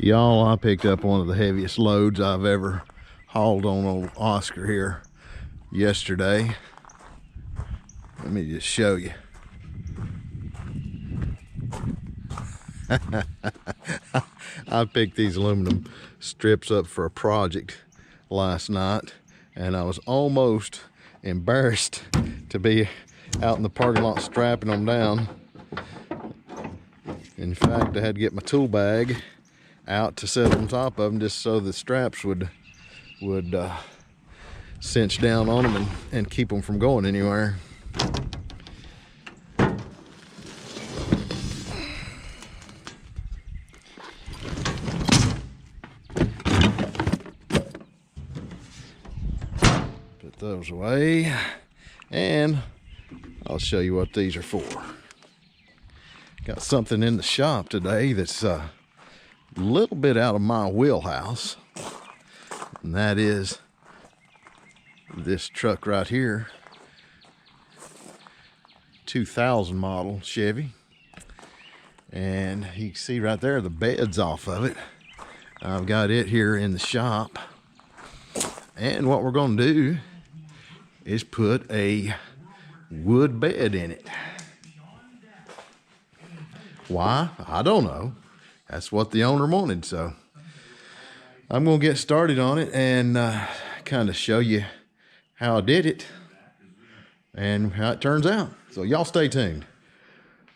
Y'all, I picked up one of the heaviest loads I've ever hauled on old Oscar here yesterday. Let me just show you. I picked these aluminum strips up for a project last night, and I was almost embarrassed to be out in the parking lot strapping them down. In fact, I had to get my tool bag out to set on top of them just so the straps would cinch down on them and keep them from going anywhere. Put those away, and I'll show you what these are for. Got something in the shop today that's a little bit out of my wheelhouse, and that is this truck right here, 2000 model Chevy, and you can see right there the bed's off of it. I've got it here in the shop, and what we're going to do is put a wood bed in it. Why? I don't know. That's what the owner wanted, so I'm going to get started on it and kind of show you how I did it and how it turns out. So y'all stay tuned.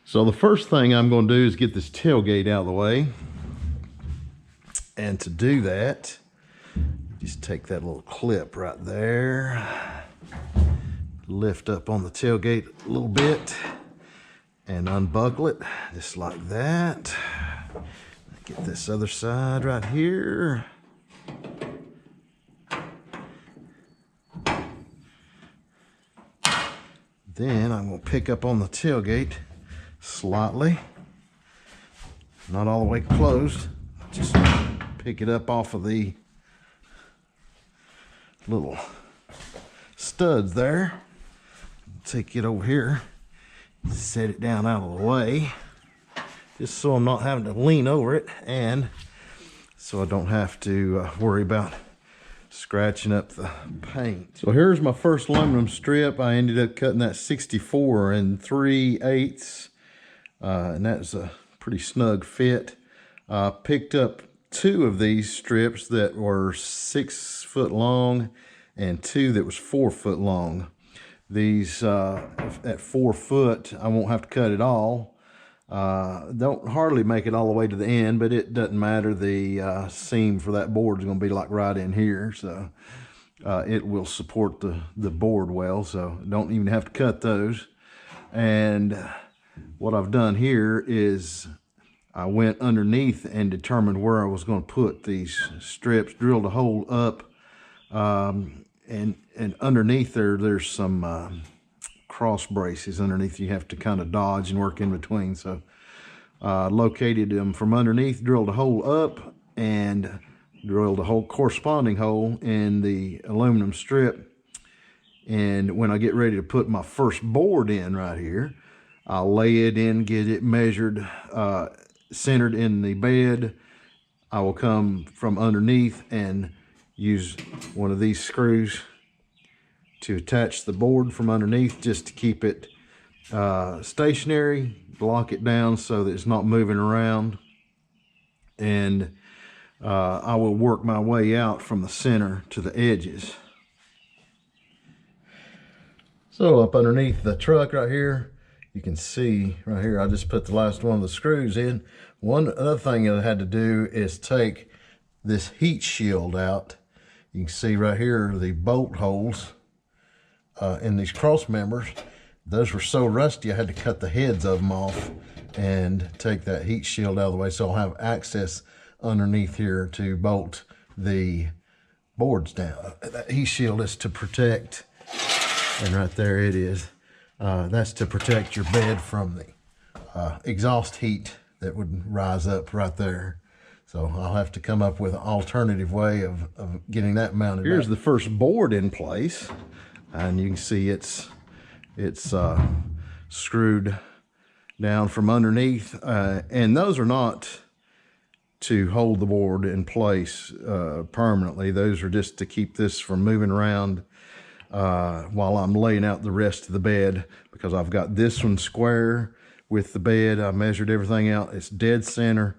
So the first thing I'm going to do is get this tailgate out of the way. And to do that, just take that little clip right there, lift up on the tailgate a little bit and unbuckle it just like that. Get this other side right here. Then I'm going to pick up on the tailgate slightly, not all the way closed, just pick it up off of the little studs there. Take it over here, set it down out of the way, just so I'm not having to lean over it, and so I don't have to worry about scratching up the paint. So here's my first aluminum strip. I ended up cutting that 64 3/8, and that's a pretty snug fit. Picked up 2 of these strips that were 6 foot long and 2 that was 4 foot long. These at 4 foot, I won't have to cut it all. Don't hardly make it all the way to the end, but it doesn't matter. The seam for that board is going to be like right in here, so it will support the board well, so don't even have to cut those. And what I've done here is I went underneath and determined where I was going to put these strips, drilled a hole up, and underneath there's some cross braces underneath you have to kind of dodge and work in between. So located them from underneath, drilled a hole up, and drilled a whole corresponding hole in the aluminum strip. And when I get ready to put my first board in right here, I'll lay it in, get it measured, centered in the bed. I will come from underneath and use one of these screws to attach the board from underneath, just to keep it stationary, lock it down so that it's not moving around. And I will work my way out from the center to the edges. So up underneath the truck right here, you can see right here, I just put the last one of the screws in. One other thing that I had to do is take this heat shield out. You can see right here the bolt holes in these cross members. Those were so rusty I had to cut the heads of them off and take that heat shield out of the way, so I'll have access underneath here to bolt the boards down. That heat shield is to protect, and right there it is. That's to protect your bed from the exhaust heat that would rise up right there. So I'll have to come up with an alternative way of getting that mounted. Here's the first board in place, and you can see it's screwed down from underneath, and those are not to hold the board in place permanently. Those are just to keep this from moving around while I'm laying out the rest of the bed, because I've got this one square with the bed. I measured everything out. It's dead center.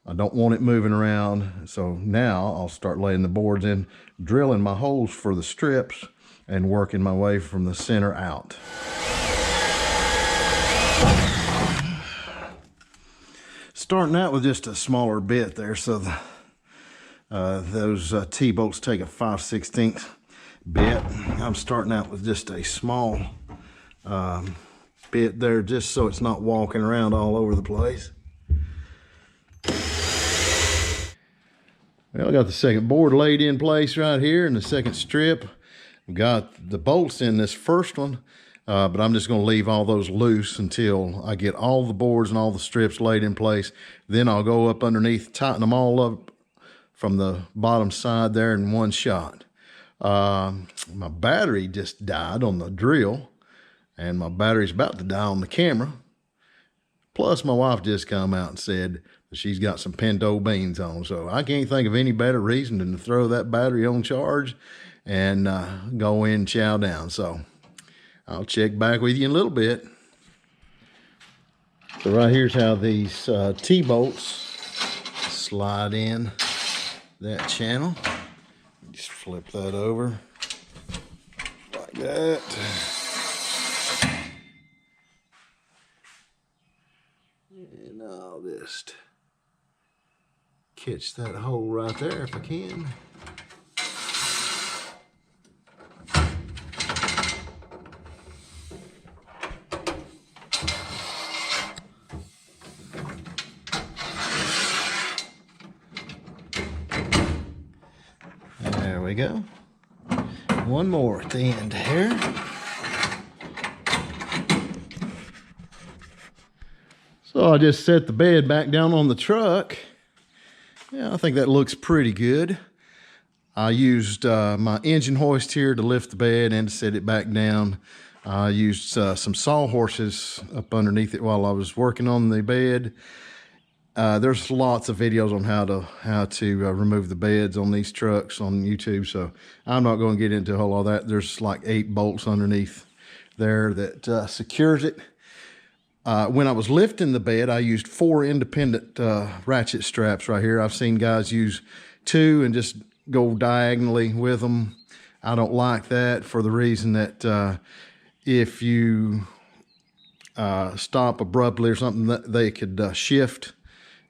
I don't want it moving around. So now I'll start laying the boards in, drilling my holes for the strips, and working my way from the center out. Starting out with just a smaller bit there, so those T-bolts take a 5/16 bit. I'm starting out with just a small bit there, just so it's not walking around all over the place. Well, I got the second board laid in place right here, and the second strip. I've got the bolts in this first one, but I'm just going to leave all those loose until I get all the boards and all the strips laid in place. Then I'll go up underneath, tighten them all up from the bottom side there in one shot. My battery just died on the drill, and my battery's about to die on the camera. Plus, my wife just come out and said that she's got some pinto beans on, so I can't think of any better reason than to throw that battery on charge and go in and chow down. So I'll check back with you in a little bit. So right here's how these T-bolts slide in that channel. Just flip that over like that. And I'll just catch that hole right there if I can. There we go. One more at the end here. So I just set the bed back down on the truck. Yeah, I think that looks pretty good. I used my engine hoist here to lift the bed and to set it back down. I used some sawhorses up underneath it while I was working on the bed. There's lots of videos on how to remove the beds on these trucks on YouTube, so I'm not going to get into a whole lot of that. There's like 8 bolts underneath there that secures it. When I was lifting the bed, I used 4 independent ratchet straps right here. I've seen guys use 2 and just go diagonally with them. I don't like that for the reason that if you stop abruptly or something, they could shift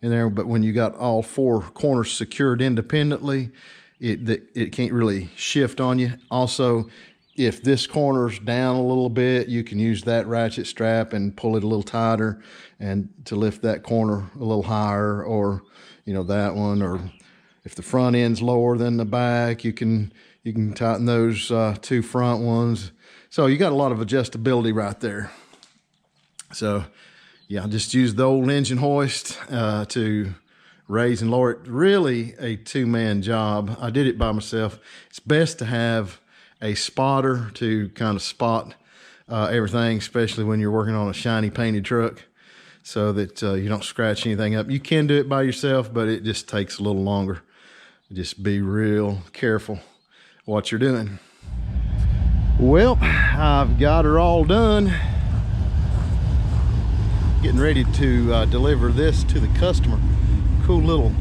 in there. But when you got all 4 corners secured independently, it can't really shift on you. Also, if this corner's down a little bit, you can use that ratchet strap and pull it a little tighter and to lift that corner a little higher, or that one. Or if the front end's lower than the back, you can tighten those 2 front ones. So you got a lot of adjustability right there. So yeah, I just used the old engine hoist to raise and lower it. Really a 2-man job. I did it by myself. It's best to have a spotter to kind of spot everything, especially when you're working on a shiny painted truck, so that you don't scratch anything up. You can do it by yourself, but it just takes a little longer. Just be real careful what you're doing. Well, I've got her all done. Getting ready to deliver this to the customer. Cool little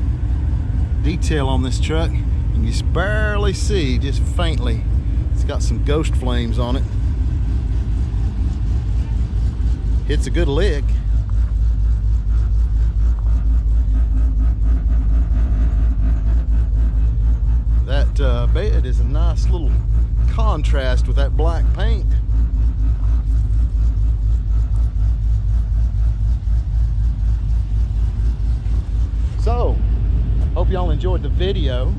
detail on this truck. You can just barely see, just faintly. It's got some ghost flames on it. Hits a good lick. That bed is a nice little contrast with that black paint. So, hope y'all enjoyed the video.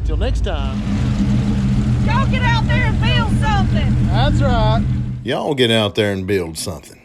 Till next time. Y'all get out there and build something. That's right. Y'all get out there and build something.